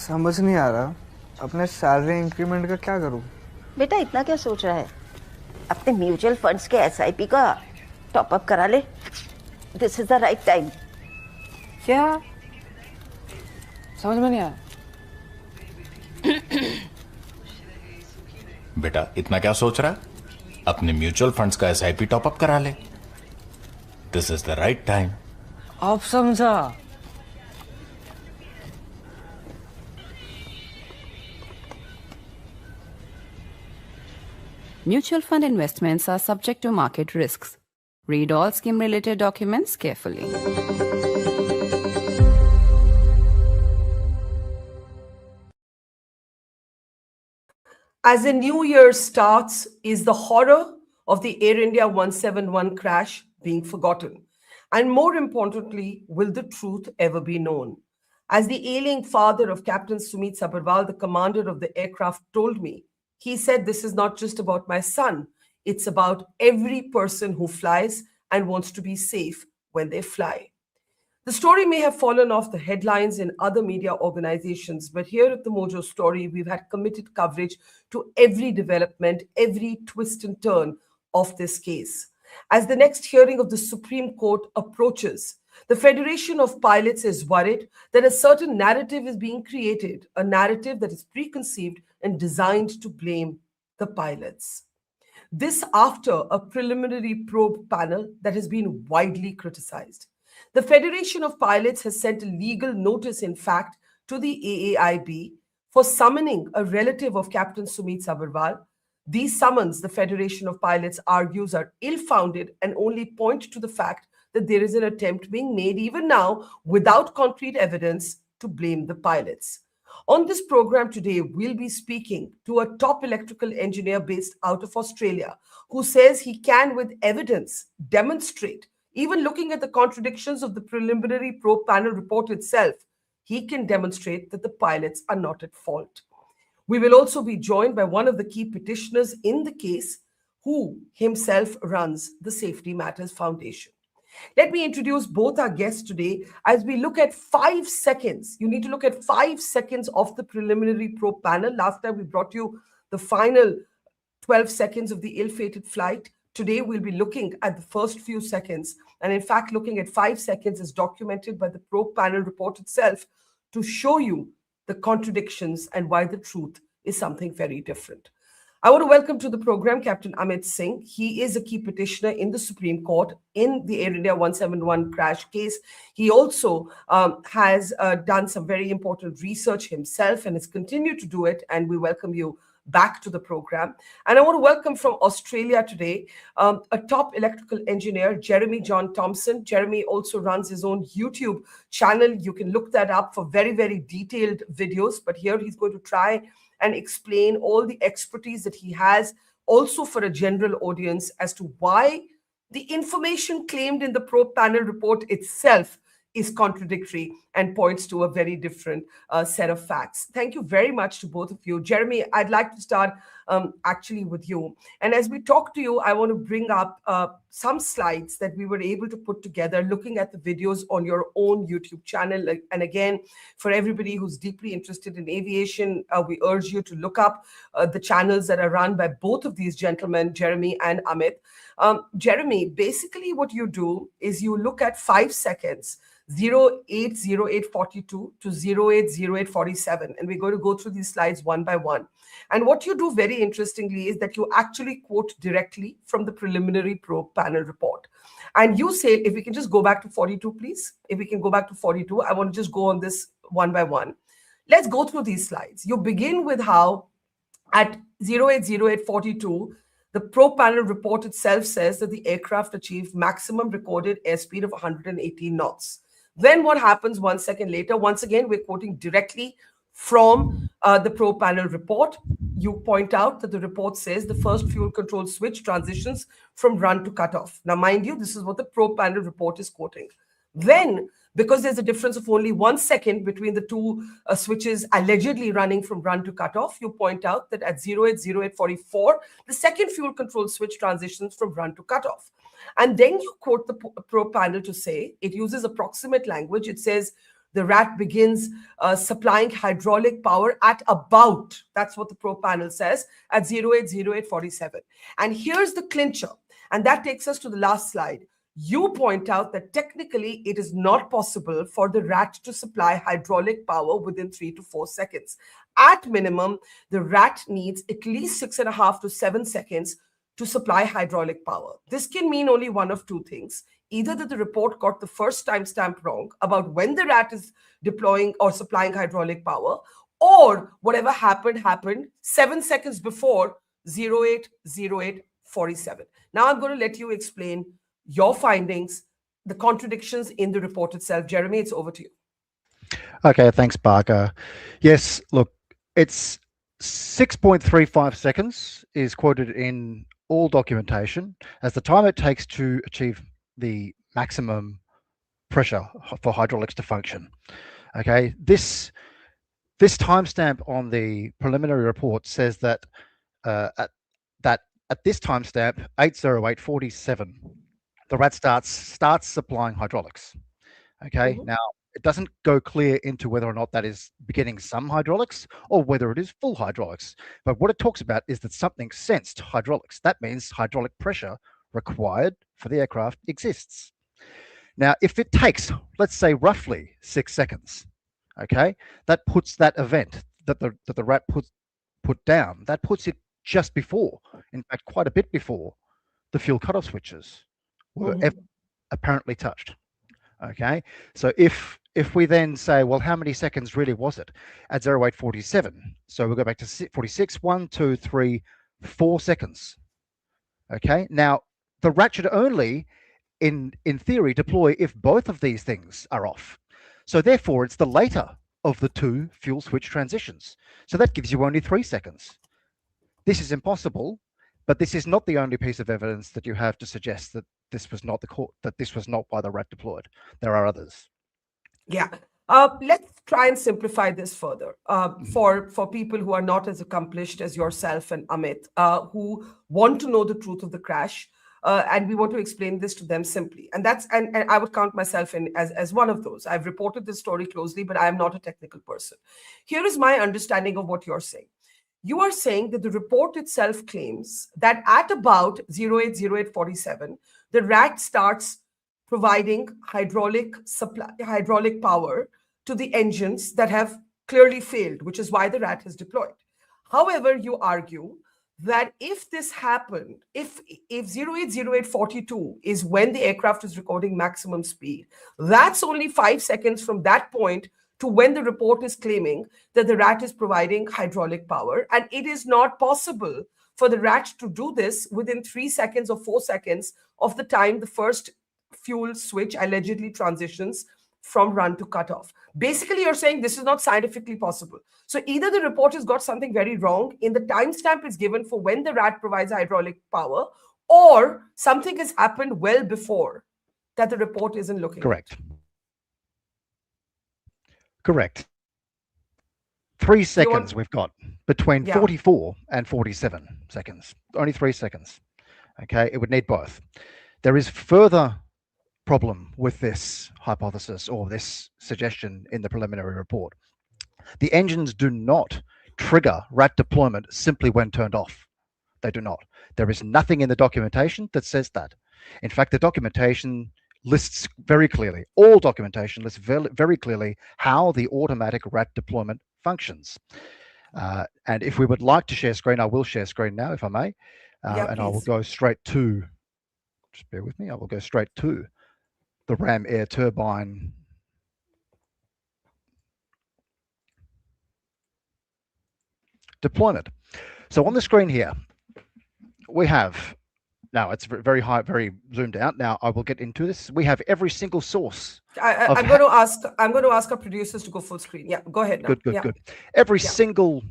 समझ नहीं आ रहा अपने सैलरी इंक्रीमेंट का क्या करूं। बेटा इतना क्या सोच रहा है? अपने म्यूचुअल फंड्स के एसआईपी का टॉप अप करा ले। This is the right time. क्या समझ में नहीं आया? बेटा इतना क्या सोच रहा है? अपने म्यूचुअल फंड्स का एसआईपी टॉप अप करा ले। This is the right time. आप समझा? Mutual fund investments are subject to market risks. Read all scheme-related documents carefully. As the new year starts, is the horror of the Air India 171 crash being forgotten? And more importantly, will the truth ever be known? As the ailing father of Captain Sumit Sabharwal, the commander of the aircraft, told me, he said, "This is not just about my son, it's about every person who flies and wants to be safe when they fly." The story may have fallen off the headlines in other media organizations, but here at the Mojo story, we've had committed coverage to every development, every twist and turn of this case. As the next hearing of the Supreme Court approaches, the Federation of Pilots is worried that a certain narrative is being created, a narrative that is preconceived and designed to blame the pilots. This after a preliminary probe panel that has been widely criticized. The Federation of Pilots has sent a legal notice, in fact, to the AAIB for summoning a relative of Captain Sumit Sabharwal. These summons, the Federation of Pilots argues, are ill-founded and only point to the fact that there is an attempt being made even now without concrete evidence to blame the pilots. On this program today, we'll be speaking to a top electrical engineer based out of Australia who says he can, with evidence, demonstrate, even looking at the contradictions of the preliminary probe panel report itself, he can demonstrate that the pilots are not at fault. We will also be joined by one of the key petitioners in the case, who himself runs the Safety Matters Foundation. Let me introduce both our guests today as we look at 5 seconds. You need to look at 5 seconds of the preliminary probe panel. Last time we brought you the final 12 seconds of the ill-fated flight. Today we'll be looking at the first few seconds, and in fact looking at 5 seconds as documented by the probe panel report itself to show you the contradictions and why the truth is something very different. I want to welcome to the program Captain Amit Singh. He is a key petitioner in the Supreme Court in the Air India 171 crash case. He also has done some very important research himself and has continued to do it, and we welcome you back to the program. And I want to welcome from Australia today a top electrical engineer, Jeremy John Thompson. Jeremy also runs his own YouTube channel. You can look that up for very, very detailed videos. But here he's going to try and explain all the expertise that he has, also for a general audience, as to why the information claimed in the probe panel report itself is contradictory and points to a very different set of facts. Thank you very much to both of you. Jeremy, I'd like to start actually with you. And as we talk to you, I want to bring up some slides that we were able to put together looking at the videos on your own YouTube channel. And again, for everybody who's deeply interested in aviation, we urge you to look up the channels that are run by both of these gentlemen, Jeremy and Amit. Jeremy, basically what you do is you look at 5 seconds, 080842 to 080847. And we're going to go through these slides one by one. And what you do very interestingly is that you actually quote directly from the preliminary probe panel report. And you say, if we can just go back to 42, please. If we can go back to 42, I want to just go on this one by one. Let's go through these slides. You begin with how at 080842, the probe panel report itself says that the aircraft achieved maximum recorded airspeed of 118 knots. Then what happens 1 second later? Once again, we're quoting directly from the probe panel report. You point out that the report says the first fuel control switch transitions from run to cutoff. Now, mind you, this is what the probe panel report is quoting. Then, because there's a difference of only 1 second between the two switches allegedly running from run to cutoff, you point out that at 080844, the second fuel control switch transitions from run to cutoff. And then you quote the probe panel to say, it uses approximate language. It says, the rat begins supplying hydraulic power at about, that's what the pro panel says, at 08:08:47. And here's the clincher, and that takes us to the last slide. You point out that technically it is not possible for the rat to supply hydraulic power within 3 to 4 seconds. At minimum, the rat needs at least 6.5 to 7 seconds to supply hydraulic power. This can mean only one of two things. Either that the report got the first timestamp wrong about when the rat is deploying or supplying hydraulic power, or whatever happened 7 seconds before 08:08:47. Now I'm going to let you explain your findings, the contradictions in the report itself. Jeremy, it's over to you. Okay, thanks, Barkha. Yes, look, it's 6.35 seconds is quoted in all documentation as the time it takes to achieve the maximum pressure for hydraulics to function. Okay, this timestamp on the preliminary report says that at this timestamp 8:08:47, the rat starts supplying hydraulics. Okay, now it doesn't go clear into whether or not that is beginning some hydraulics or whether it is full hydraulics. But what it talks about is that something sensed hydraulics. That means hydraulic pressure required for the aircraft exists. Now, if it takes, let's say, roughly 6 seconds, okay, that puts that event that the rat put down, that puts it just before, in fact, quite a bit before the fuel cutoff switches were apparently touched. Okay, so if we then say, well, how many seconds really was it at 08:47? So we'll go back to 46, 1, 2, 3, 4 seconds. Okay, now the rat should only, in theory, deploy if both of these things are off. So therefore, it's the later of the two fuel switch transitions. So that gives you only 3 seconds. This is impossible, but this is not the only piece of evidence that you have to suggest that this was not why the rat deployed. There are others. Yeah. Let's try and simplify this further for people who are not as accomplished as yourself and Amit, who want to know the truth of the crash, and we want to explain this to them simply. And I would count myself in as one of those. I've reported this story closely, but I am not a technical person. Here is my understanding of what you're saying. You are saying that the report itself claims that at about 08:08:47, the rat starts providing hydraulic power to the engines that have clearly failed, which is why the rat is deployed. However, you argue that if this happened, if 08:08:42 is when the aircraft is recording maximum speed, that's only 5 seconds from that point to when the report is claiming that the rat is providing hydraulic power. And it is not possible for the rat to do this within 3 seconds or 4 seconds of the time the first fuel switch allegedly transitions from run to cutoff. Basically, you're saying this is not scientifically possible. So either the report has got something very wrong in the timestamp is given for when the rat provides hydraulic power, or something has happened well before that the report isn't looking Correct. Correct. 3 seconds we've got between 44 and 47 seconds. Only 3 seconds. Okay, it would need both. There is further problem with this hypothesis or this suggestion in the preliminary report. The engines do not trigger rat deployment simply when turned off. They do not. There is nothing in the documentation that says that. In fact, the documentation lists very clearly, all documentation lists very clearly how the automatic rat deployment functions. And if we would like to share screen, I will share screen now, if I may. And I will go straight to, just bear with me, I will go straight to the ram air turbine deployment. So on the screen here, we have, now it's very high, very zoomed out. Now I will get into this. We have every single source. I'm going to ask our producers to go full screen. Yeah, go ahead now. Good. Every single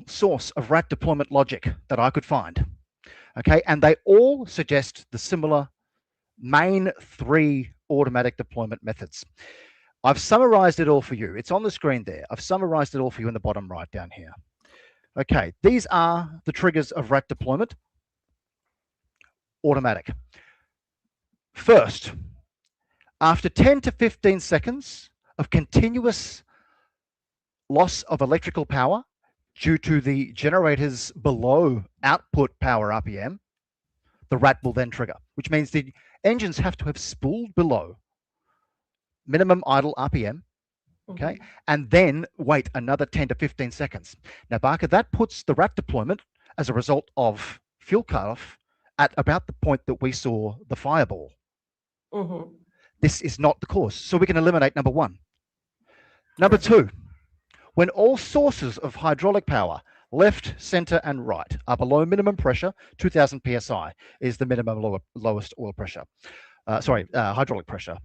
source of rat deployment logic that I could find. Okay, and they all suggest the similar main 3 automatic deployment methods. I've summarized it all for you. It's on the screen there. I've summarized it all for you in the bottom right down here. Okay, these are the triggers of rat deployment. Automatic. First, after 10 to 15 seconds of continuous loss of electrical power due to the generators below output power RPM, the RAT will then trigger, which means the engines have to have spooled below minimum idle RPM, okay, and then wait another 10 to 15 seconds. Now, Barkha, that puts the RAT deployment as a result of fuel cutoff at about the point that we saw the fireball. This is not the cause, so we can eliminate number one. Number two, when all sources of hydraulic power, left, center, and right, are below minimum pressure, 2000 psi is the minimum lowest oil pressure. Hydraulic pressure.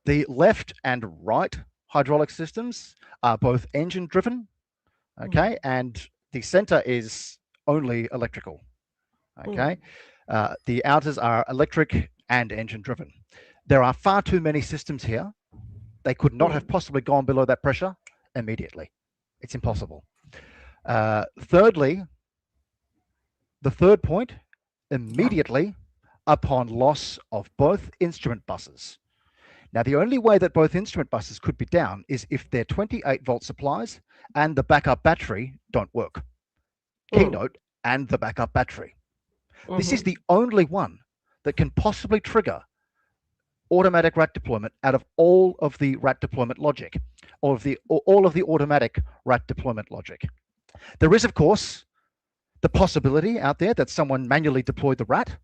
The left and right hydraulic systems are both engine driven, okay, and the center is only electrical, okay. The outers are electric and engine driven. There are far too many systems here. They could not have possibly gone below that pressure immediately. It's impossible. Thirdly, the third point, immediately upon loss of both instrument buses. Now, the only way that both instrument buses could be down is if their 28-volt supplies and the backup battery don't work. Keynote and the backup battery. This is the only one that can possibly trigger automatic RAT deployment out of all of the RAT deployment logic, all of the automatic RAT deployment logic. There is, of course, the possibility out there that someone manually deployed the RAT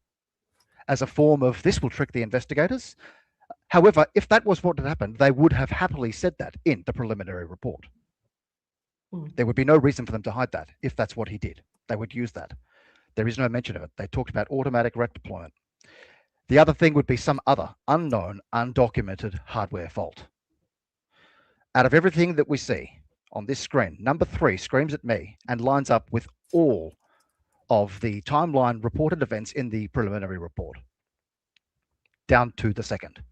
as a form of this will trick the investigators. However, if that was what had happened, they would have happily said that in the preliminary report. There would be no reason for them to hide that if that's what he did. They would use that. There is no mention of it. They talked about automatic RAT deployment. The other thing would be some other unknown, undocumented hardware fault. Out of everything that we see on this screen, number 3 screams at me and lines up with all of the timeline reported events in the preliminary report, down to the second.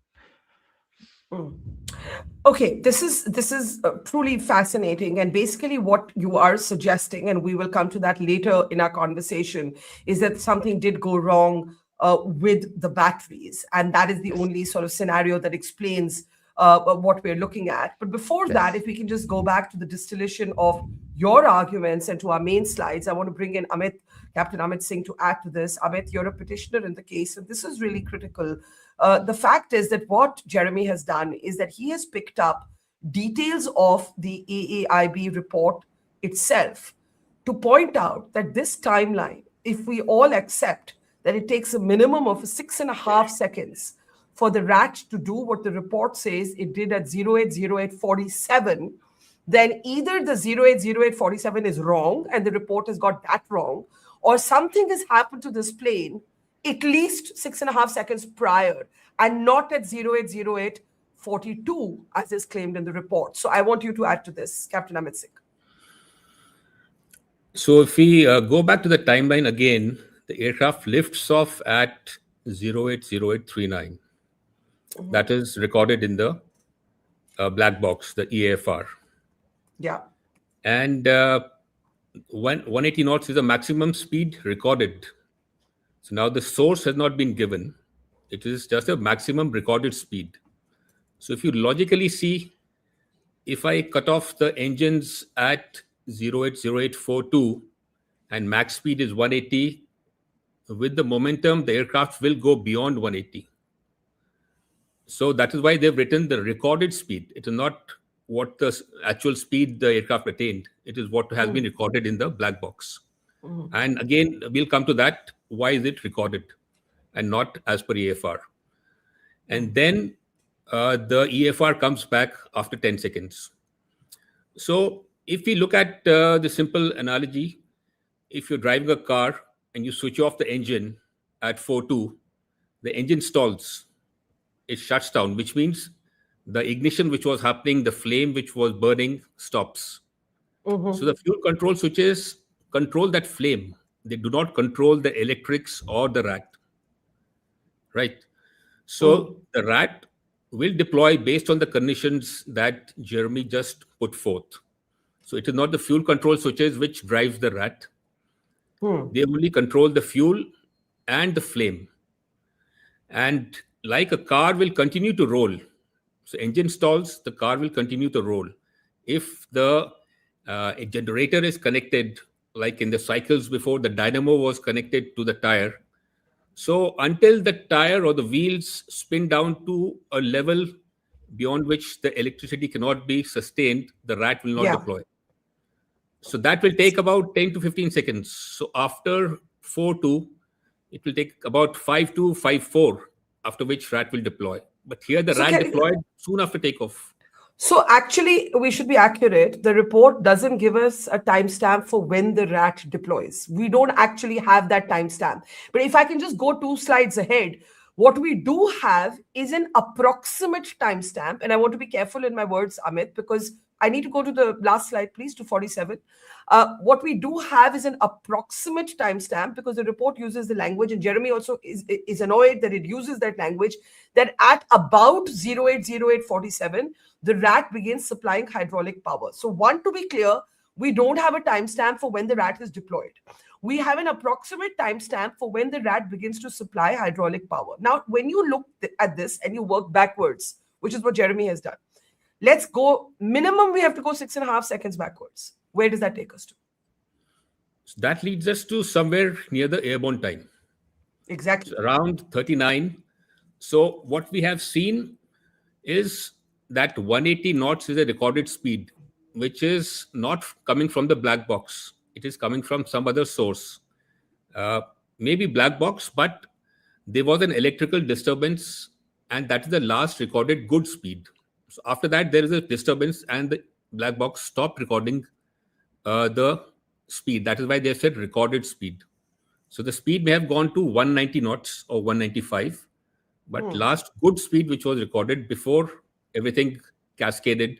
Okay, this is truly fascinating, and basically what you are suggesting, and we will come to that later in our conversation, is that something did go wrong with the batteries, and that is the only sort of scenario that explains what we're looking at. But before that, if we can just go back to the distillation of your arguments and to our main slides, I want to bring in Amit, Captain Amit Singh, to add to this. Amit, you're a petitioner in the case, and this is really critical. The fact is that what Jeremy has done is that he has picked up details of the AAIB report itself to point out that this timeline, if we all accept that it takes a minimum of 6.5 seconds for the RAT to do what the report says it did at 080847, then either the 080847 is wrong and the report has got that wrong, or something has happened to this plane at least 6.5 seconds prior and not at 080842 as is claimed in the report. So I want you to add to this, Captain Amit Singh. So if we go back to the timeline again, the aircraft lifts off at 080839. That is recorded in the black box, the EAFR. Yeah. And 180 knots is the maximum speed recorded. So now the source has not been given. It is just a maximum recorded speed. So if you logically see, if I cut off the engines at 080842 and max speed is 180, with the momentum, the aircraft will go beyond 180. So that is why they've written the recorded speed. It is not what the actual speed the aircraft attained. It is what has been recorded in the black box. And again, we'll come to that. Why is it recorded and not as per EFR? And then the EFR comes back after 10 seconds. So if we look at the simple analogy, if you're driving a car and you switch off the engine at 4.2, the engine stalls. It shuts down, which means the ignition which was happening, the flame which was burning stops. So the fuel control switches control that flame. They do not control the electrics or the RAT. Right? So the RAT will deploy based on the conditions that Jeremy just put forth. So it is not the fuel control switches which drives the RAT. They only control the fuel and the flame. And like a car will continue to roll. So engine stalls, the car will continue to roll. If the a generator is connected, like in the cycles before, the dynamo was connected to the tire. So until the tire or the wheels spin down to a level beyond which the electricity cannot be sustained, the rat will not Yeah. deploy. So that will take about 10 to 15 seconds. So after 4-2, it will take about 5-2, 5-4, after which rat will deploy. But here the So rat can- deployed soon after takeoff. So actually, we should be accurate. The report doesn't give us a timestamp for when the rat deploys. We don't actually have that timestamp. But if I can just go 2 slides ahead, what we do have is an approximate timestamp. And I want to be careful in my words, Amit, because I need to go to the last slide, please, to 47. What we do have is an approximate timestamp because the report uses the language, and Jeremy also is annoyed that it uses that language, that at about 080847, the rat begins supplying hydraulic power. So one, to be clear, we don't have a timestamp for when the rat is deployed. We have an approximate timestamp for when the rat begins to supply hydraulic power. Now, when you look at this and you work backwards, which is what Jeremy has done, let's go, minimum we have to go 6.5 seconds backwards. Where does that take us to? So that leads us to somewhere near the airborne time. Exactly. It's around 39. So what we have seen is that 180 knots is a recorded speed, which is not coming from the black box. It is coming from some other source. Maybe black box, but there was an electrical disturbance, and that is the last recorded good speed. So after that, there is a disturbance, and the black box stopped recording the speed. That is why they said recorded speed. So the speed may have gone to 190 knots or 195, but last good speed, which was recorded before everything cascaded,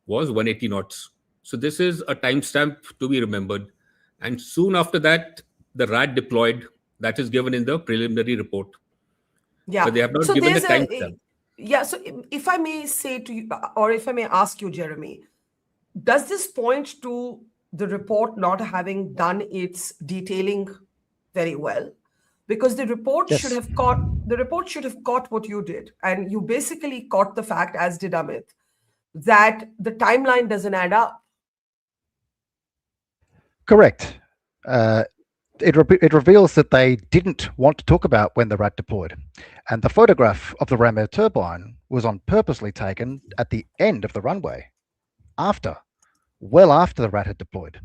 was 180 knots. So this is a timestamp to be remembered. And soon after that, the rat deployed. That is given in the preliminary report. Yeah. But they have not So given the there's timestamp. yeah. So if I may say to you, or if I may ask you, Jeremy, does this point to the report not having done its detailing very well? Because the report Yes. should have caught what you did, and you basically caught the fact, as did Amit, that the timeline doesn't add up. Correct. It reveals that they didn't want to talk about when the rat deployed. And the photograph of the ram air turbine was purposely taken at the end of the runway, well after the rat had deployed.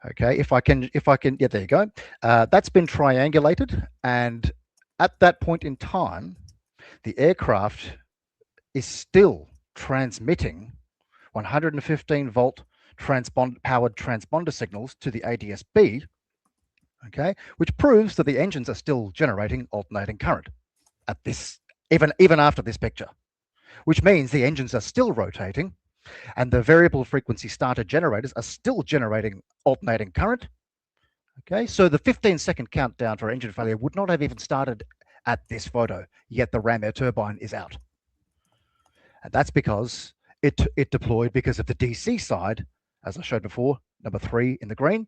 Okay, if I can, yeah, there you go. That's been triangulated, and at that point in time, the aircraft is still transmitting 115 volt powered transponder signals to the ADS-B, okay, which proves that the engines are still generating alternating current at this, even after this picture, which means the engines are still rotating, and the variable frequency starter generators are still generating alternating current. Okay, so the 15-second countdown for engine failure would not have even started at this photo, yet the ram air turbine is out. And that's because it deployed because of the DC side, as I showed before, number 3 in the green.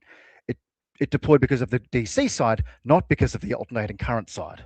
It deployed because of the DC side, not because of the alternating current side.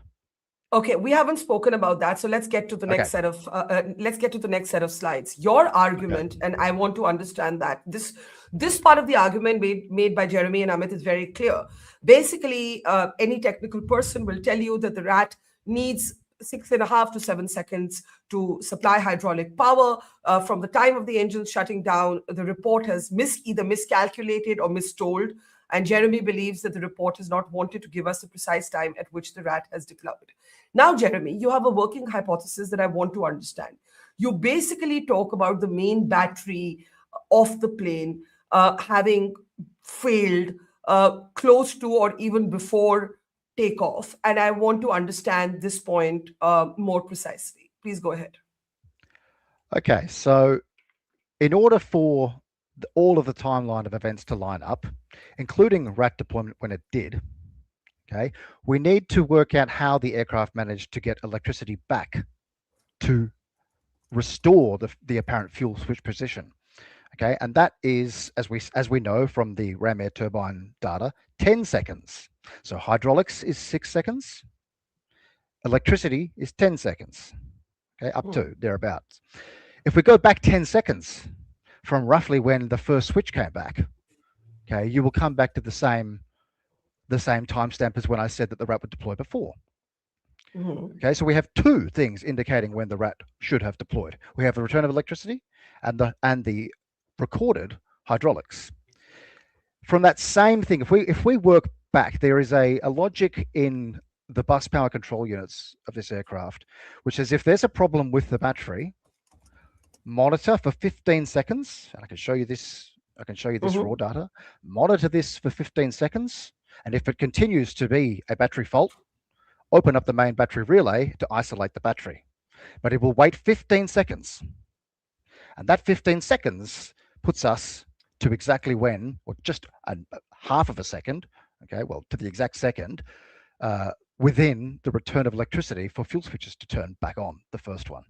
Okay, we haven't spoken about that, so let's get to the next set of slides. Your argument, and I want to understand that this part of the argument made by Jeremy and Amit is very clear. Basically, any technical person will tell you that the rat needs 6.5 to 7 seconds to supply hydraulic power. From the time of the engine shutting down, the report has either miscalculated or mistold. And Jeremy believes that the report has not wanted to give us the precise time at which the rat has deployed. Now, Jeremy, you have a working hypothesis that I want to understand. You basically talk about the main battery of the plane having failed close to or even before takeoff. And I want to understand this point more precisely. Please go ahead. Okay, so in order for all of the timeline of events to line up, including rat deployment when it did, okay, we need to work out how the aircraft managed to get electricity back to restore the apparent fuel switch position. Okay, and that is, as we know from the ram air turbine data, 10 seconds. So hydraulics is 6 seconds, electricity is 10 seconds. okay, up to thereabouts. If we go back 10 seconds from roughly when the first switch came back, okay, you will come back to the same timestamp as when I said that the rat would deploy before. Okay, so we have two things indicating when the rat should have deployed. We have the return of electricity and the recorded hydraulics. From that same thing, if we work back, there is a logic in the bus power control units of this aircraft, which says if there's a problem with the battery, monitor for 15 seconds, and I can show you this raw data, monitor this for 15 seconds, and if it continues to be a battery fault, open up the main battery relay to isolate the battery. But it will wait 15 seconds. And that 15 seconds puts us to exactly when, or just a half of a second, okay, well, to the exact second, within the return of electricity for fuel switches to turn back on, the first one.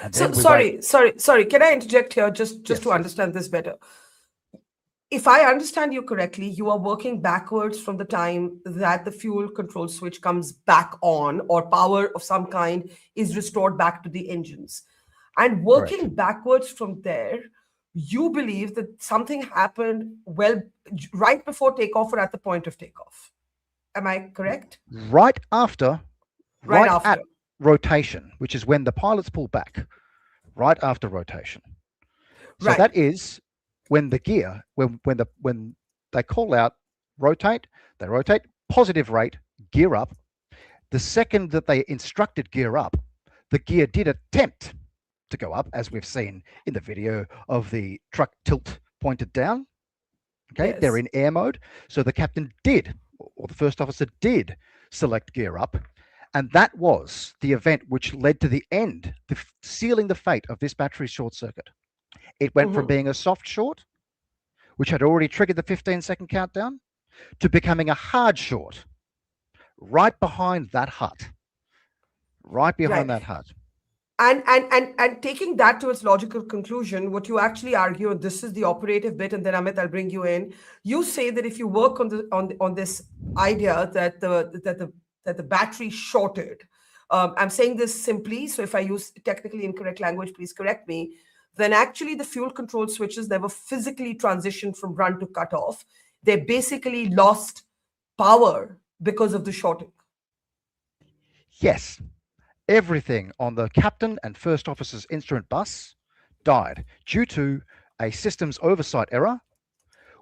And So, then we sorry. Can I interject here just Yes. to understand this better? If I understand you correctly, you are working backwards from the time that the fuel control switch comes back on or power of some kind is restored back to the engines. And working backwards from there, you believe that something happened right before takeoff or at the point of takeoff. Am I correct? right after, Right at after. rotation, which is when the pilots pull back, right after rotation. So Right. that is when the gear, when they call out rotate, they rotate, positive rate, gear up. The second that they instructed gear up, the gear did attempt to go up, as we've seen in the video of the truck tilt pointed down. Okay, Yes. they're in air mode. So the captain did, or the first officer did, select gear up. And that was the event which led to the end, sealing the fate of this battery short circuit. It went from being a soft short, which had already triggered the 15-second countdown, to becoming a hard short, right behind that hut. Right behind Right. that hut. And taking that to its logical conclusion, what you actually argue, and this is the operative bit, and then Amit, I'll bring you in. You say that if you work on this idea that the battery shorted, I'm saying this simply, so if I use technically incorrect language, please correct me. Then actually the fuel control switches never physically transitioned from run to cut off. They basically lost power because of the shorting. Yes. Everything on the captain and first officer's instrument bus died due to a systems oversight error,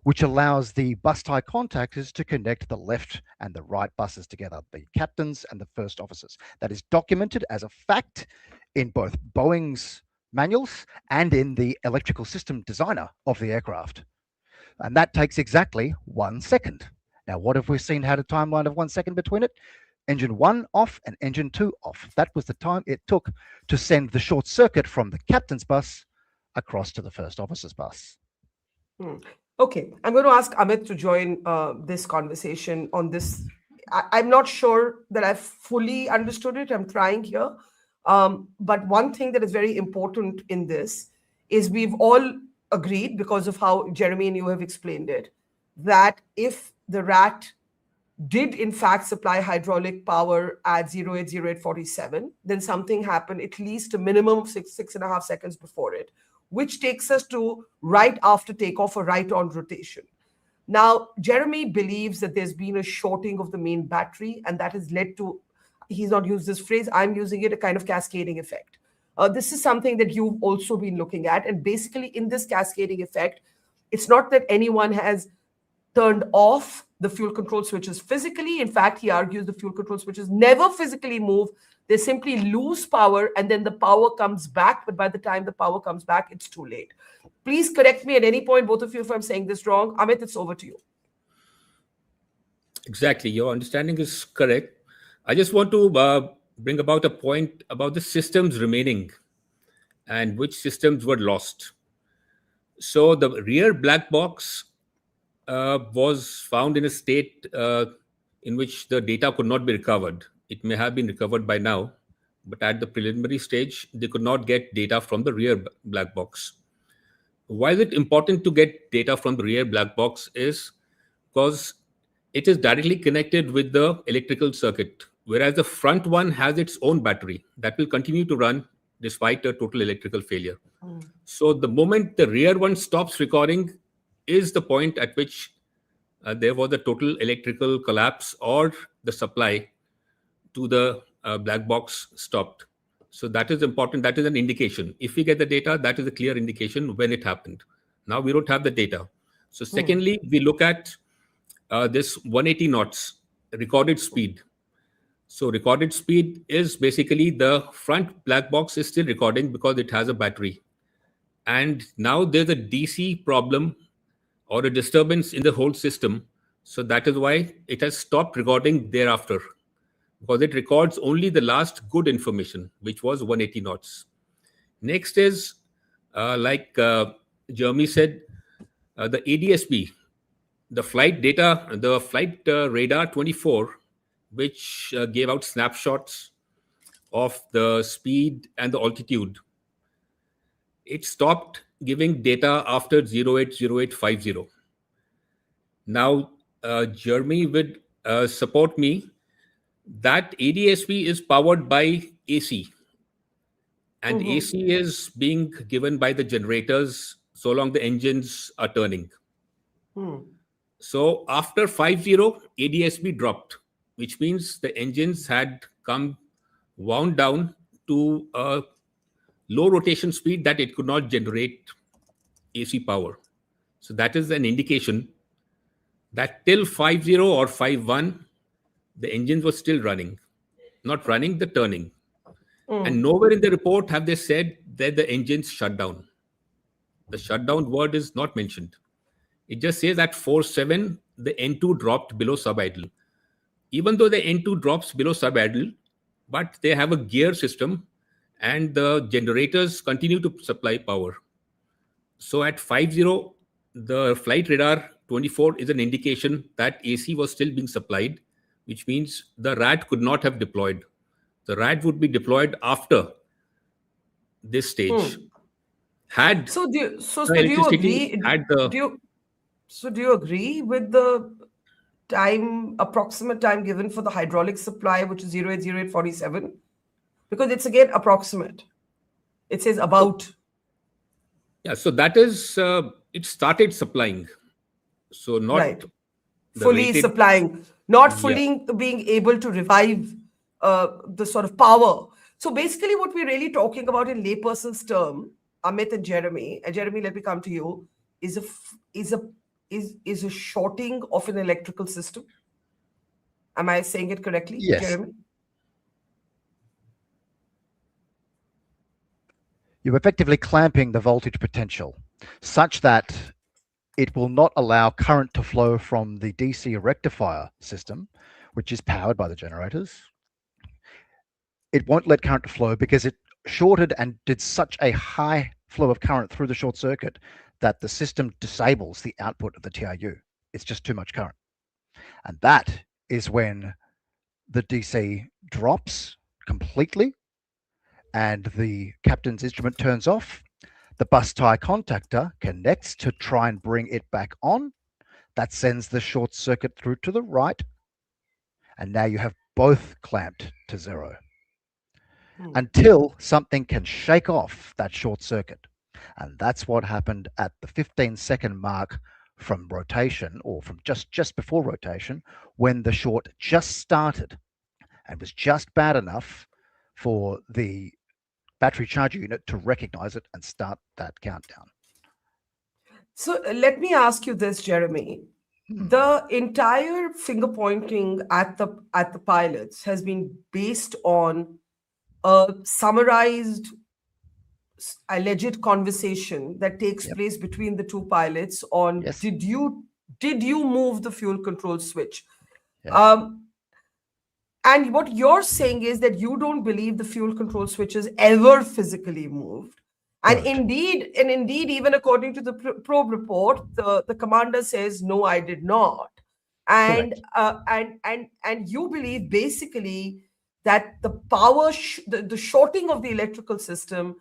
which allows the bus tie contactors to connect the left and the right buses together, the captains and the first officers. That is documented as a fact in both Boeing's manuals and in the electrical system designer of the aircraft. And that takes exactly 1 second. Now, what have we seen had a timeline of 1 second between it? Engine 1 off and engine 2 off. That was the time it took to send the short circuit from the captain's bus across to the first officer's bus. Okay, I'm going to ask Amit to join this conversation on this. I'm not sure that I've fully understood it. I'm trying here. But one thing that is very important in this is we've all agreed, because of how Jeremy and you have explained it, that if the RAT did in fact supply hydraulic power at 080847, then something happened at least a minimum of 6.5 seconds before it, which takes us to right after takeoff or right on rotation. Now, Jeremy believes that there's been a shorting of the main battery, and that has led to, he's not used this phrase, I'm using it, a kind of cascading effect. This is something that you've also been looking at. And basically in this cascading effect, it's not that anyone has turned off the fuel control switches physically. In fact, he argues the fuel control switches never physically move. They simply lose power and then the power comes back. But by the time the power comes back, it's too late. Please correct me at any point, both of you, if I'm saying this wrong. Amit, it's over to you. Exactly. Your understanding is correct. I just want to bring about a point about the systems remaining and which systems were lost. So the rear black box was found in a state in which the data could not be recovered. It may have been recovered by now, but at the preliminary stage, they could not get data from the rear black box. Why is it important to get data from the rear black box is because it is directly connected with the electrical circuit, whereas the front one has its own battery that will continue to run despite a total electrical failure. So the moment the rear one stops recording is the point at which there was a total electrical collapse or the supply to the black box stopped. So that is important. That is an indication. If we get the data, that is a clear indication when it happened. Now we don't have the data. So secondly, we look at this 180 knots recorded speed. So recorded speed is basically the front black box is still recording because it has a battery. And now there's a DC problem or a disturbance in the whole system. So that is why it has stopped recording thereafter, because it records only the last good information, which was 180 knots. Next is, like Jeremy said, the ADSB, the flight data, the flight radar 24, which gave out snapshots of the speed and the altitude. It stopped giving data after 080850. Now, Jeremy would support me. That ADSB is powered by AC. And AC is being given by the generators so long the engines are turning. So after 50, ADSB dropped, which means the engines had come wound down to a low rotation speed that it could not generate AC power. So that is an indication that till 50 or 51, the engines were still running, not running, the turning. And nowhere in the report have they said that the engines shut down. The shutdown word is not mentioned. It just says at 47, the N2 dropped below subidle. Even though the N2 drops below subidle, but they have a gear system and the generators continue to supply power. So at 50, the flight radar 24 is an indication that AC was still being supplied, which means the RAT could not have deployed. The RAT would be deployed after this stage. Had So do you electricity agree? had the Do you agree with the approximate time given for the hydraulic supply, which is 080847? Because it's again approximate. It says about. Yeah, so that is it started supplying. So not Right. the Fully rated- supplying, not fully being able to revive the sort of power. So basically what we're really talking about in layperson's term, Amit and Jeremy, let me come to you, is a shorting of an electrical system. Am I saying it correctly, Yes. Jeremy? You're effectively clamping the voltage potential such that it will not allow current to flow from the DC rectifier system, which is powered by the generators. It won't let current flow because it shorted and did such a high flow of current through the short circuit that the system disables the output of the TRU. It's just too much current. And that is when the DC drops completely and the captain's instrument turns off. The bus tie contactor connects to try and bring it back on. That sends the short circuit through to the right. And now you have both clamped to zero until something can shake off that short circuit. And that's what happened at the 15-second mark from rotation, or from just before rotation, when the short just started and was just bad enough for the battery charger unit to recognize it and start that countdown. So let me ask you this, Jeremy. The entire finger pointing at the pilots has been based on a summarized alleged conversation that takes place between the two pilots on did you move the fuel control switch? And what you're saying is that you don't believe the fuel control switch is ever physically moved. And indeed, even according to the probe report, the commander says, no, I did not. And and you believe basically that the power, the shorting of the electrical system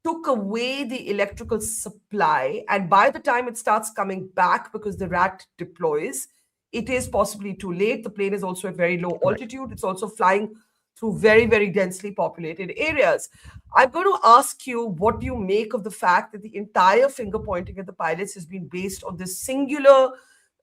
took away the electrical supply. And by the time it starts coming back, because the RAT deploys, it is possibly too late. The plane is also at very low altitude. It's also flying through very, very densely populated areas. I'm going to ask you what do you make of the fact that the entire finger pointing at the pilots has been based on this singular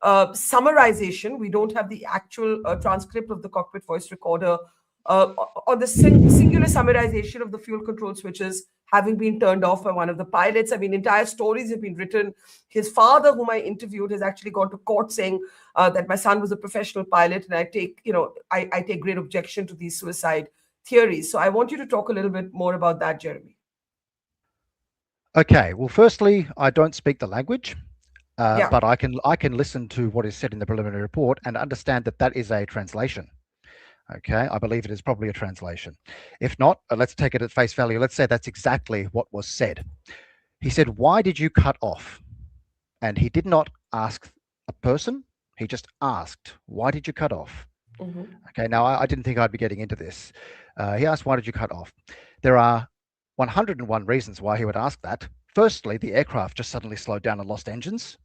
summarization. We don't have the actual transcript of the cockpit voice recorder, or the singular summarization of the fuel control switches having been turned off by one of the pilots. I mean, entire stories have been written. His father, whom I interviewed, has actually gone to court saying that my son was a professional pilot, and I take great objection to these suicide theories. So I want you to talk a little bit more about that, Jeremy. Okay. Well, firstly, I don't speak the language, Yeah. but I can listen to what is said in the preliminary report and understand that that is a translation. Okay, I believe it is probably a translation. If not, let's take it at face value. Let's say that's exactly what was said. He said, "Why did you cut off?" And he did not ask a person. He just asked, "Why did you cut off?" Okay, now I didn't think I'd be getting into this. He asked, "Why did you cut off?" There are 101 reasons why he would ask that. Firstly, the aircraft just suddenly slowed down and lost engines.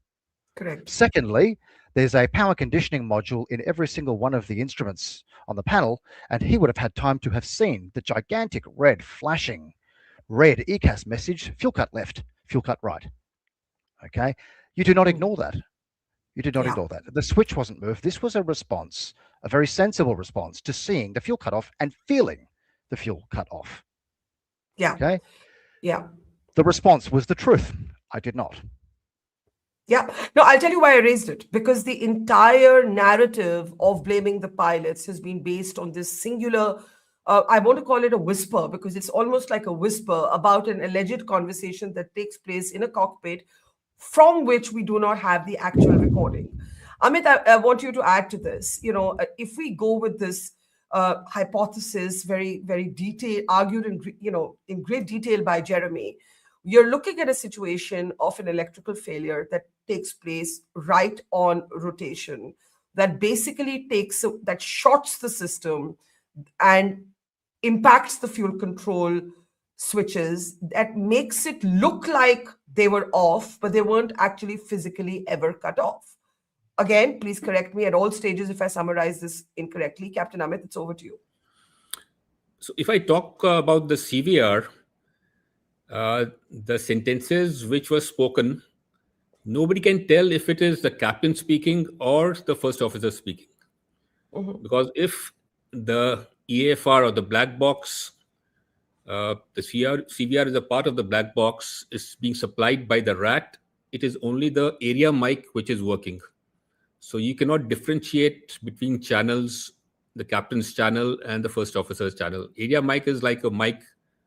Correct. Secondly, there's a power conditioning module in every single one of the instruments on the panel, and he would have had time to have seen the gigantic red flashing red ECAS message, fuel cut left, fuel cut right. Okay, you do not ignore that. You did not ignore that. The switch wasn't moved. This was a response, a very sensible response to seeing the fuel cut off and feeling the fuel cut off. Yeah. Okay. Yeah. The response was the truth. I did not. Yeah. No, I'll tell you why I raised it. Because the entire narrative of blaming the pilots has been based on this singular, I want to call it a whisper, because it's almost like a whisper about an alleged conversation that takes place in a cockpit from which we do not have the actual recording. Amit, I want you to add to this. If we go with this hypothesis, very, very detailed, argued in great detail by Jeremy, you're looking at a situation of an electrical failure that takes place right on rotation, that basically that shorts the system and impacts the fuel control switches, that makes it look like they were off, but they weren't actually physically ever cut off. Again, please correct me at all stages if I summarize this incorrectly. Captain Amit, it's over to you. So if I talk about the CVR, the sentences which were spoken, nobody can tell if it is the captain speaking or the first officer speaking. Because if the EAFR or the black box, the CVR is a part of the black box, is being supplied by the RAT, it is only the area mic which is working. So you cannot differentiate between channels, the captain's channel and the first officer's channel. Area mic is like a mic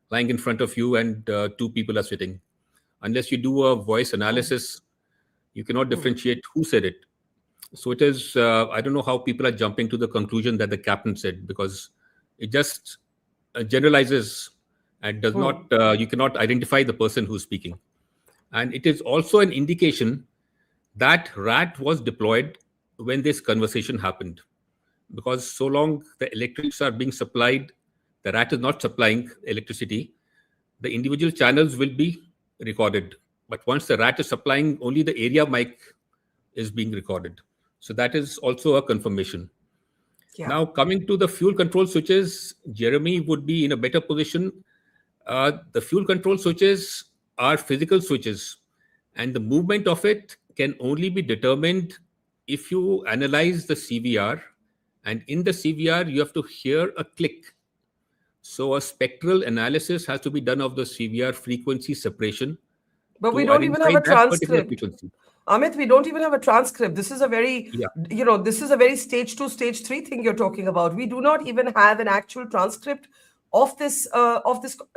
lying in front of you and two people are sitting. Unless you do a voice analysis, you cannot differentiate who said it. So it is, I don't know how people are jumping to the conclusion that the captain said, because it just generalizes and does not, you cannot identify the person who's speaking. And it is also an indication that RAT was deployed when this conversation happened. Because so long the electrics are being supplied, the RAT is not supplying electricity, the individual channels will be recorded. But once the RAT is supplying, only the area mic is being recorded. So that is also a confirmation. Yeah. Now, coming to the fuel control switches, Jeremy would be in a better position. The fuel control switches are physical switches, and the movement of it can only be determined if you analyze the CVR. And in the CVR, you have to hear a click. So a spectral analysis has to be done of the CVR frequency separation. But we don't even have a transcript. Amit, we don't even have a transcript. This is a very, this is a very stage 2, stage 3 thing you're talking about. We do not even have an actual transcript of this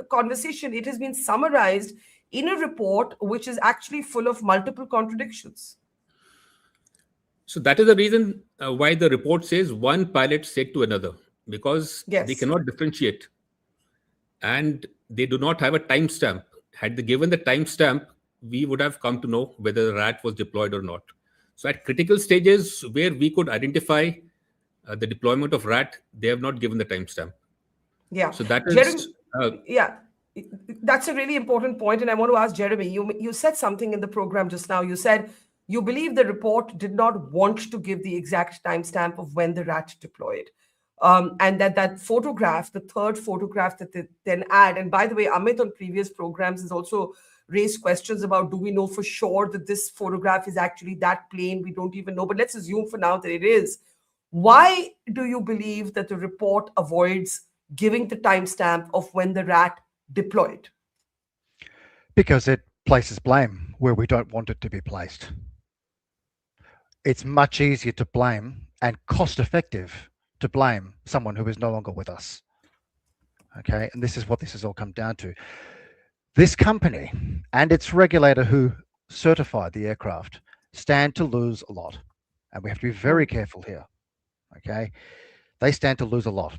conversation. It has been summarized in a report which is actually full of multiple contradictions. So that is the reason why the report says one pilot said to another, because they cannot differentiate. And they do not have a timestamp. Had they given the timestamp, we would have come to know whether the RAT was deployed or not. So at critical stages where we could identify the deployment of RAT, they have not given the timestamp. Yeah. So that is... that's a really important point. And I want to ask Jeremy, you said something in the program just now. You said you believe the report did not want to give the exact timestamp of when the RAT deployed. and that photograph, the third photograph that they then add. And by the way, Amit on previous programs has also raised questions about, do we know for sure that this photograph is actually that plane? We don't even know, but let's assume for now that it is. Why do you believe that the report avoids giving the timestamp of when the rat deployed? Because it places blame where we don't want it to be placed. It's much easier to blame and cost effective to blame someone who is no longer with us. Okay, and this is what this has all come down to. This company and its regulator who certified the aircraft stand to lose a lot. And we have to be very careful here. Okay, they stand to lose a lot.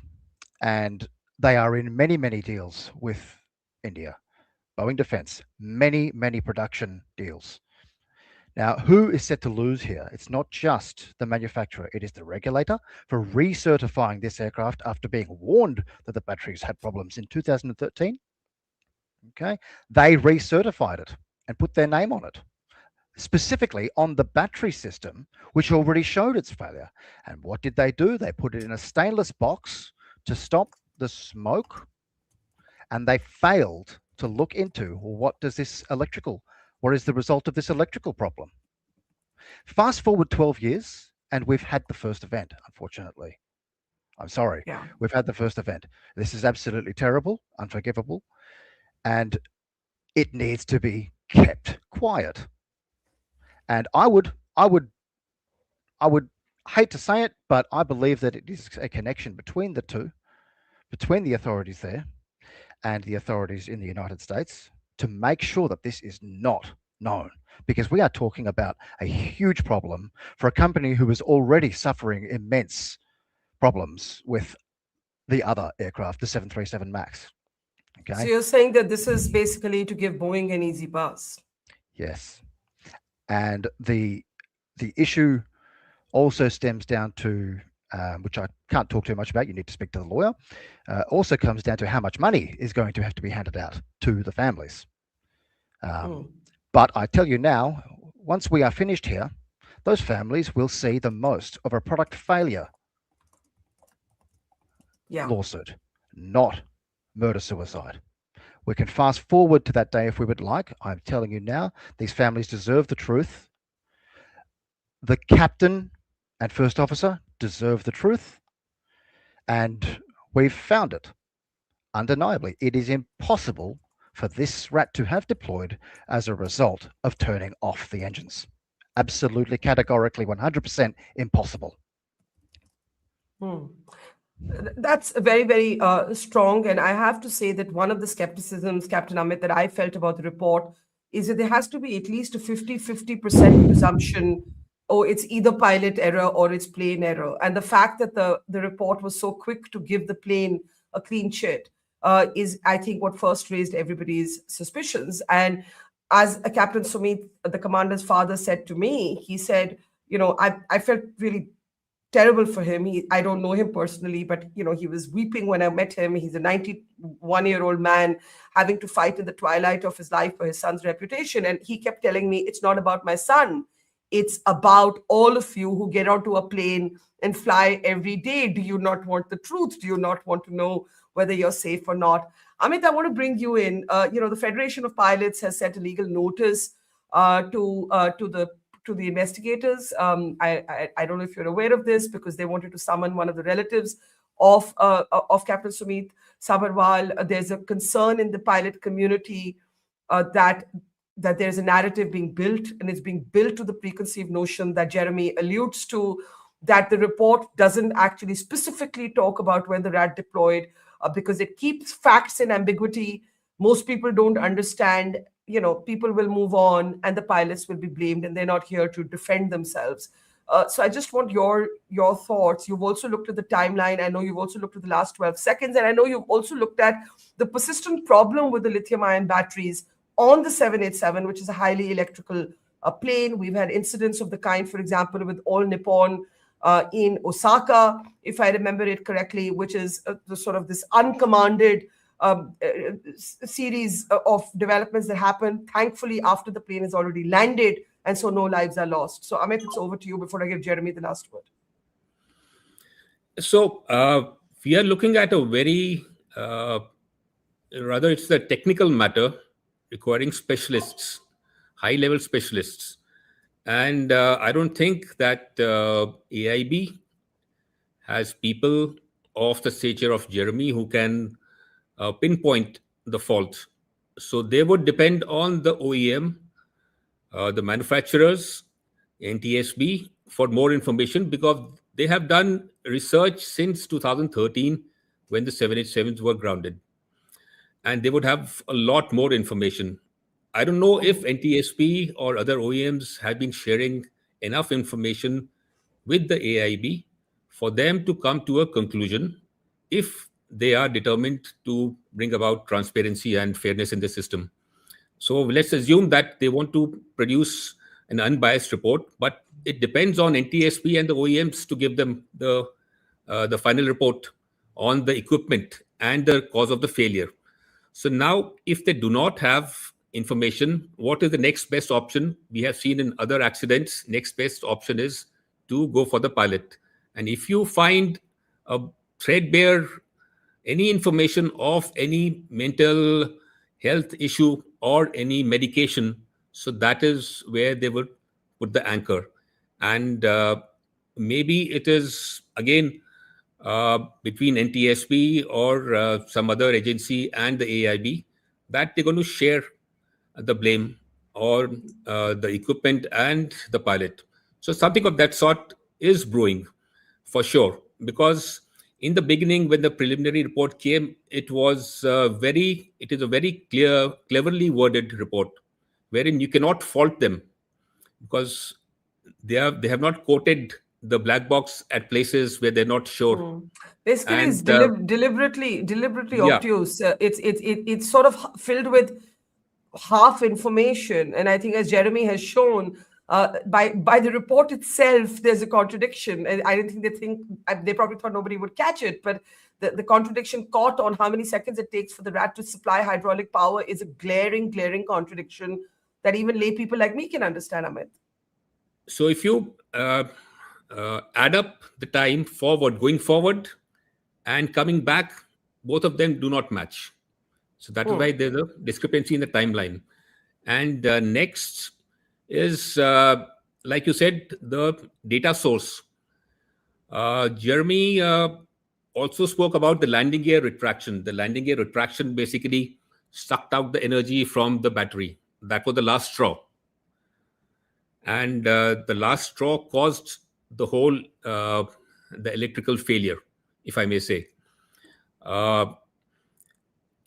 And they are in many, many deals with India. Boeing Defense, many, many production deals. Now, who is set to lose here? It's not just the manufacturer, it is the regulator for recertifying this aircraft after being warned that the batteries had problems in 2013. Okay, they recertified it and put their name on it, specifically on the battery system, which already showed its failure. And what did they do? They put it in a stainless box to stop the smoke, and they failed to look into, well, what is the result of this electrical problem? Fast forward 12 years, and we've had the first event, unfortunately. I'm sorry. Yeah. We've had the first event. This is absolutely terrible, unforgivable, and it needs to be kept quiet. And I would hate to say it, but I believe that it is a connection between the two, between the authorities there and the authorities in the United States, to make sure that this is not known, because we are talking about a huge problem for a company who is already suffering immense problems with the other aircraft, the 737 MAX. Okay. So you're saying that this is basically to give Boeing an easy pass? Yes. And the issue also stems down to, which I can't talk too much about, you need to speak to the lawyer, also comes down to how much money is going to have to be handed out to the families. But I tell you now, once we are finished here, those families will see the most of a product failure lawsuit, not murder-suicide. We can fast forward to that day if we would like. I'm telling you now, these families deserve the truth. The captain and first officer deserve the truth. And we've found it. Undeniably, it is impossible for this rat to have deployed as a result of turning off the engines. Absolutely, categorically, 100% impossible. That's very, very strong. And I have to say that one of the skepticisms, Captain Amit, that I felt about the report is that there has to be at least a 50% presumption, or it's either pilot error or it's plane error. And the fact that the report was so quick to give the plane a clean chit is, I think, what first raised everybody's suspicions. And as Captain Sumit, the commander's father, said to me, he said, I felt really terrible for him. I don't know him personally, but he was weeping when I met him. He's a 91-year-old man having to fight in the twilight of his life for his son's reputation. And he kept telling me, it's not about my son. It's about all of you who get onto a plane and fly every day. Do you not want the truth? Do you not want to know whether you're safe or not? Amit, I want to bring you in. The Federation of Pilots has sent a legal notice to the investigators. I don't know if you're aware of this, because they wanted to summon one of the relatives of Captain Sumit Sabharwal. There's a concern in the pilot community that there's a narrative being built, and it's being built to the preconceived notion that Jeremy alludes to, that the report doesn't actually specifically talk about when the rat deployed, because it keeps facts in ambiguity. Most people don't understand. People will move on and the pilots will be blamed, and they're not here to defend themselves. So I just want your thoughts. You've also looked at the timeline. I know you've also looked at the last 12 seconds. And I know you've also looked at the persistent problem with the lithium-ion batteries on the 787, which is a highly electrical plane. We've had incidents of the kind, for example, with All Nippon in Osaka, if I remember it correctly, which is the sort of this uncommanded series of developments that happen, thankfully, after the plane has already landed, and so no lives are lost. So Amit, it's over to you before I give Jeremy the last word. So we are looking at a very, rather it's a technical matter requiring specialists, high-level specialists. And I don't think that AIB has people of the stature of Jeremy who can pinpoint the fault. So they would depend on the OEM, the manufacturers, NTSB for more information, because they have done research since 2013 when the 787s were grounded. And they would have a lot more information. I don't know if NTSB or other OEMs have been sharing enough information with the AIB for them to come to a conclusion if they are determined to bring about transparency and fairness in the system. So let's assume that they want to produce an unbiased report, but it depends on NTSB and the OEMs to give them the final report on the equipment and the cause of the failure. So now, if they do not have information, what is the next best option? We have seen in other accidents, next best option is to go for the pilot. And if you find a threadbare, any information of any mental health issue or any medication, so that is where they would put the anchor. And maybe it is, again, between NTSB or some other agency and the AIB, that they're going to share the blame or the equipment and the pilot. So something of that sort is brewing for sure, because in the beginning, when the preliminary report came, it is a very cleverly worded report, wherein you cannot fault them because they have not quoted the black box at places where they're not sure. Basically, And, it's deliberately Yeah. obtuse. It's sort of filled with half information, and I think, as Jeremy has shown, by the report itself, there's a contradiction. And I don't think they probably thought nobody would catch it, but the contradiction caught on how many seconds it takes for the rat to supply hydraulic power is a glaring contradiction that even lay people like me can understand, Amit. So if you add up the time going forward and coming back, both of them do not match. So that is why there's a discrepancy in the timeline. And next is, like you said, the data source. Jeremy also spoke about the landing gear retraction. The landing gear retraction basically sucked out the energy from the battery. That was the last straw. And the last straw caused the whole, the electrical failure, if I may say.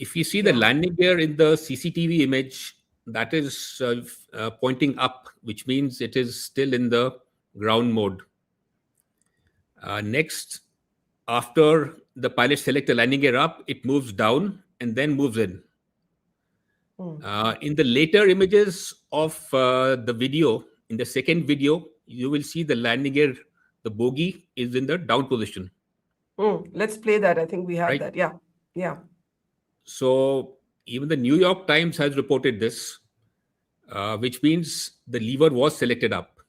If you see the landing gear in the CCTV image, that is pointing up, which means it is still in the ground mode. Next, after the pilot selects the landing gear up, it moves down and then moves in. In the later images of the video, in the second video, you will see the landing gear, the bogie is in the down position. Let's play that. I think we have Right. that. Yeah. So even the New York Times has reported this, which means the lever was selected up.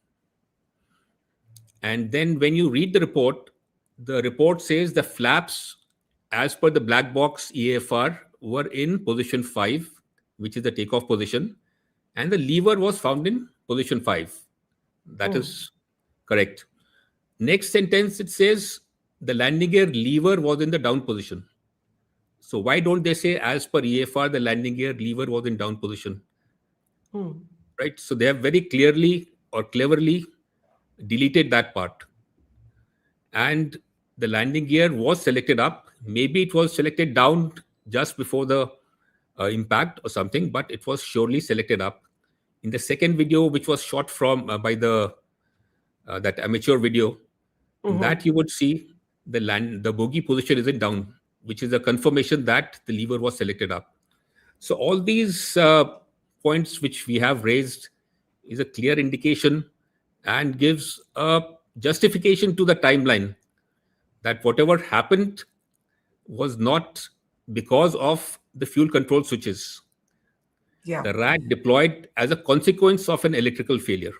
And then when you read the report says the flaps, as per the black box EAFR, were in position 5, which is the takeoff position, and the lever was found in position 5. That is correct. Next sentence, it says the landing gear lever was in the down position. So why don't they say, as per EAFR, the landing gear lever was in down position? Right? So they have very clearly or cleverly deleted that part. And the landing gear was selected up. Maybe it was selected down just before the impact or something, but it was surely selected up. In the second video, which was shot from by the that amateur video, that you would see the bogie position is in down, which is a confirmation that the lever was selected up. So all these points which we have raised is a clear indication and gives a justification to the timeline that whatever happened was not because of the fuel control switches. Yeah. The rat deployed as a consequence of an electrical failure.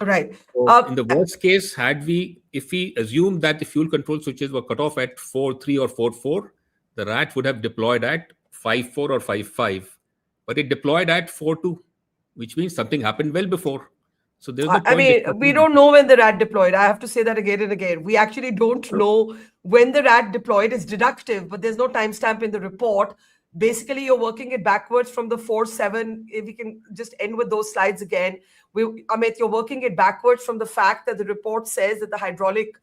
Right. So in the worst case, if we assume that the fuel control switches were cut off at 4.3 or 4.4, the rat would have deployed at 5.4 or 5.5, but it deployed at 4.2, which means something happened well before. So there's no I point. mean, we don't know when the rat deployed. I have to say that again and again. We actually don't know when the rat deployed. It's deductive, but there's no timestamp in the report. Basically, you're working it backwards from the 4.7. If we can just end with those slides again. Amit, you're working it backwards from the fact that the report says that the hydraulic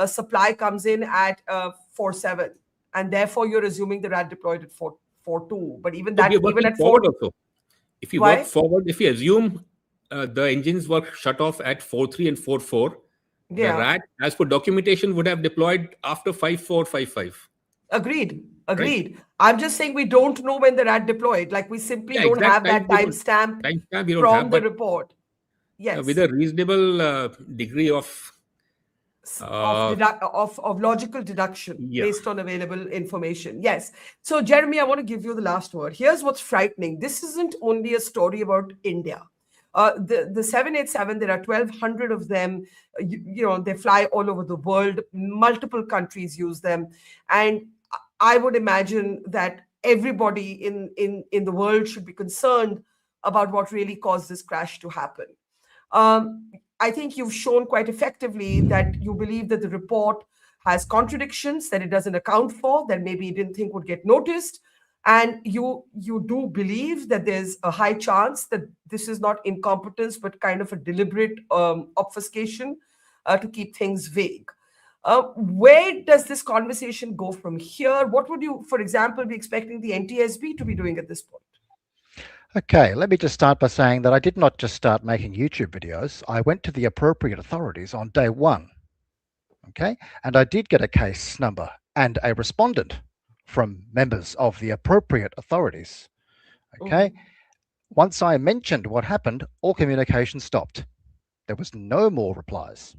supply comes in at 4.7. And therefore, you're assuming the rat deployed at 4.2. But even that, even at 4. Also, if you work forward, if you assume the engines were shut off at 4.3 and 4.4, the rat, as per documentation, would have deployed after 5.4, 5.5. Agreed. Right? I'm just saying we don't know when the rat deployed. Like we simply don't have that timestamp from the report. Yes. With a reasonable degree of logical deduction based on available information. Yes. So, Jeremy, I want to give you the last word. Here's what's frightening. This isn't only a story about India. The 787, there are 1,200 of them. They fly all over the world. Multiple countries use them. And I would imagine that everybody in the world should be concerned about what really caused this crash to happen. I think you've shown quite effectively that you believe that the report has contradictions that it doesn't account for, that maybe you didn't think would get noticed. And you do believe that there's a high chance that this is not incompetence, but kind of a deliberate obfuscation to keep things vague. Where does this conversation go from here? What would you, for example, be expecting the NTSB to be doing at this point? Okay, let me just start by saying that I did not just start making YouTube videos. I went to the appropriate authorities on day one. Okay, and I did get a case number and a respondent from members of the appropriate authorities. Okay, once I mentioned what happened, all communication stopped. There was no more replies.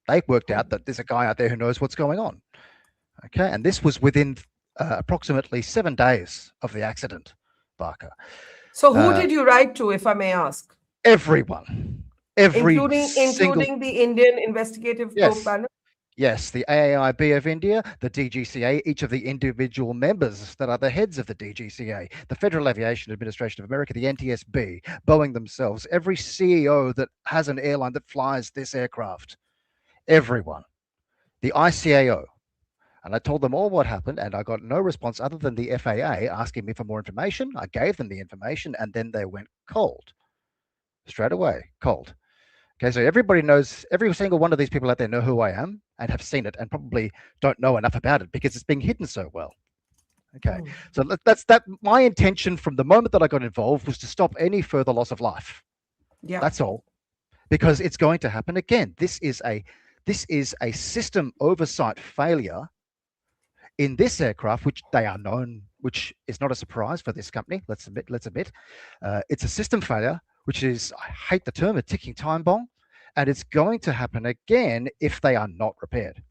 They worked out that there's a guy out there who knows what's going on. Okay, and this was within approximately 7 days of the accident, Barkha. So who did you write to, if I may ask? Everyone. Including the Indian Investigative Probe Panel? Yes, the AAIB of India, the DGCA, each of the individual members that are the heads of the DGCA, the Federal Aviation Administration of America, the NTSB, Boeing themselves, every CEO that has an airline that flies this aircraft, everyone, the ICAO. And I told them all what happened, and I got no response other than the FAA asking me for more information. I gave them the information, and then they went cold. Straight away, cold. Okay, so everybody knows, every single one of these people out there know who I am and have seen it and probably don't know enough about it because it's being hidden so well. Okay, so that's that. My intention from the moment that I got involved was to stop any further loss of life. Yeah, that's all, because it's going to happen again. This is a system oversight failure in this aircraft, which they are known, which is not a surprise for this company. Let's admit, it's a system failure, which is, I hate the term, a ticking time bomb, and it's going to happen again if they are not repaired.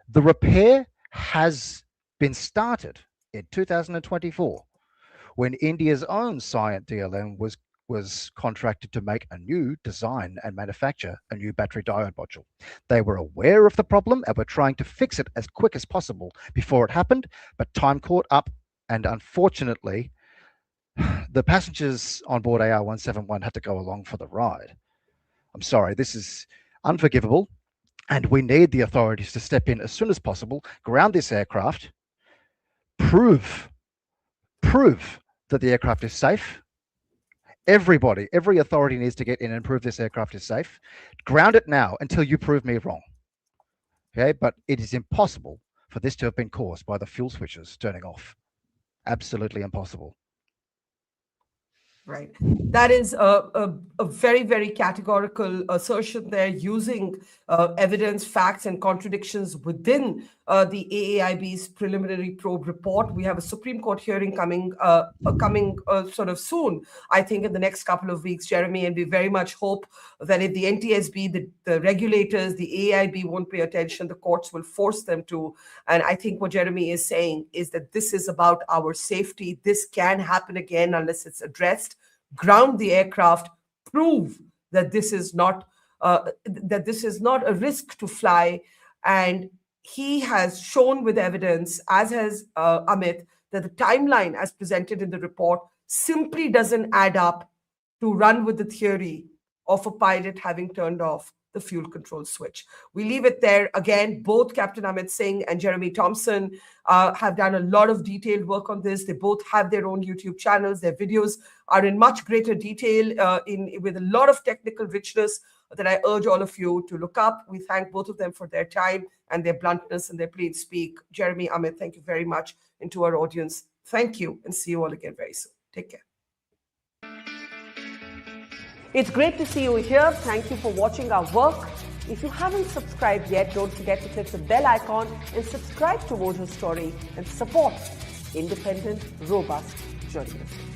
The repair has been started in 2024 when India's own Cyient DLM was contracted to make a new design and manufacture a new battery diode module. They were aware of the problem and were trying to fix it as quick as possible before it happened, but time caught up, and unfortunately, the passengers on board AR171 had to go along for the ride. I'm sorry, this is unforgivable, and we need the authorities to step in as soon as possible, ground this aircraft, prove that the aircraft is safe. Everybody, every authority needs to get in and prove this aircraft is safe. Ground it now until you prove me wrong. Okay, but it is impossible for this to have been caused by the fuel switches turning off. Absolutely impossible. Right. That is a very, very categorical assertion there, using evidence, facts, and contradictions within the AAIB's preliminary probe report. We have a Supreme Court hearing coming sort of soon, I think in the next couple of weeks, Jeremy, and we very much hope that if the NTSB, the regulators, the AAIB won't pay attention, the courts will force them to. And I think what Jeremy is saying is that this is about our safety. This can happen again unless it's addressed. Ground the aircraft, prove that this is not that this is not a risk to fly. And he has shown with evidence, as has Amit, that the timeline as presented in the report simply doesn't add up to run with the theory of a pilot having turned off the fuel control switch. We leave it there. Again, both Captain Amit Singh and Jeremy Thompson have done a lot of detailed work on this. They both have their own YouTube channels. Their videos are in much greater detail with a lot of technical richness that I urge all of you to look up. We thank both of them for their time and their bluntness and their plain speak. Jeremy, Amit, thank you very much. And to our audience, thank you, and see you all again very soon. Take care. It's great to see you here. Thank you for watching our work. If you haven't subscribed yet, don't forget to click the bell icon and subscribe to Mojo Story and support independent, robust journalism.